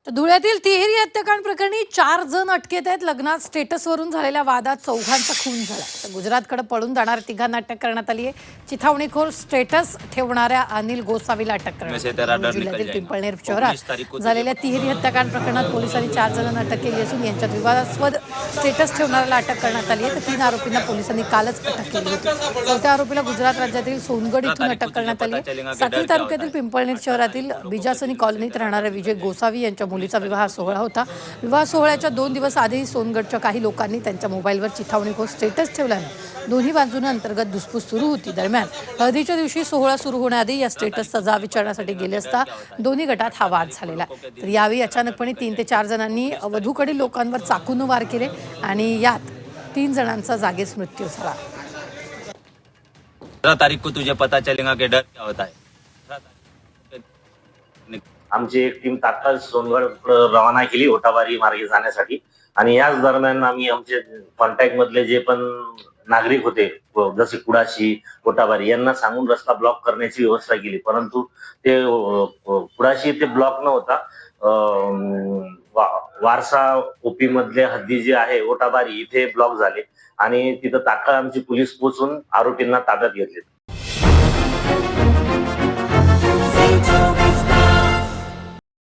तर धुळ्यातील तिहेरी हत्याकांड प्रकरणी 4 जण अटकेत आहेत. लग्नात स्टेटसवरून झालेल्या वादात चौघांचा खून झाला. तर गुजरातकडे पळून जाणाऱ्या तिघांना अटक करण्यात आली आहे. चिथावणीखोर स्टेटस ठेवणाऱ्या अनिल गोसावीला अटक करण्यात आली आहे. जिल्ह्यातील पिंपळनेर शहरात झालेल्या तिहेरी हत्याकांड प्रकरणात पोलिसांनी 4 जणांना अटक केली असून यांच्यात विवादास्पद स्टेटस ठेवणाऱ्याला अटक करण्यात आली आहे. तर 3 आरोपींना पोलिसांनी कालच अटक केली होती. चौथ्या आरोपीला गुजरात राज्यातील सोनगड इथून अटक करण्यात आली आहे. साक्री तालुक्यातील पिंपळनेर शहरातील बिजासनी कॉलनीत राहणाऱ्या विजय गोसावी यांच्या मुलीचा विवाह सोहळा होता. विवाह सोहळ्याच्या 2 दिवस आधी सोनगडच्या काही लोकांनी त्यांच्या मोबाईलवर चिथावणीखोर स्टेटस ठेवल्याने दोन्ही बाजूंना अंतर्गत धुसफूस सुरू होती. दरम्यान हळदीच्या दिवशी सोहळा सुरू होण्याआधी या स्टेटसचा जाब विचारण्यासाठी गेले असता दोन्ही गटात हा वाद झालेला. तर यावेळी अचानकपणे 3 ते 4 जणांनी वधूकडील लोकांवर चाकून वार केले आणि यात 3 जणांचा जागीच मृत्यू झाला. 17 तारीख को तुझे पता चलेगा कि डर क्या होता है. आमची एक टीम तात्काळ सोनगड रवाना केली ओटाबारी मार्गे जाण्यासाठी. आणि याच दरम्यान आम्ही आमचे कॉन्टॅक्ट मधले जे पण नागरिक होते जसे कुडाशी ओटाबारी यांना सांगून रस्ता ब्लॉक करण्याची व्यवस्था केली. परंतु ते कुडाशी ते ब्लॉक न होता वारसा ओपी मधले हद्दी जे आहे ओटाबारी इथे ब्लॉक झाले आणि तिथं तात्काळ आमची पोलीस पोहोचून आरोपींना ताब्यात घेतले.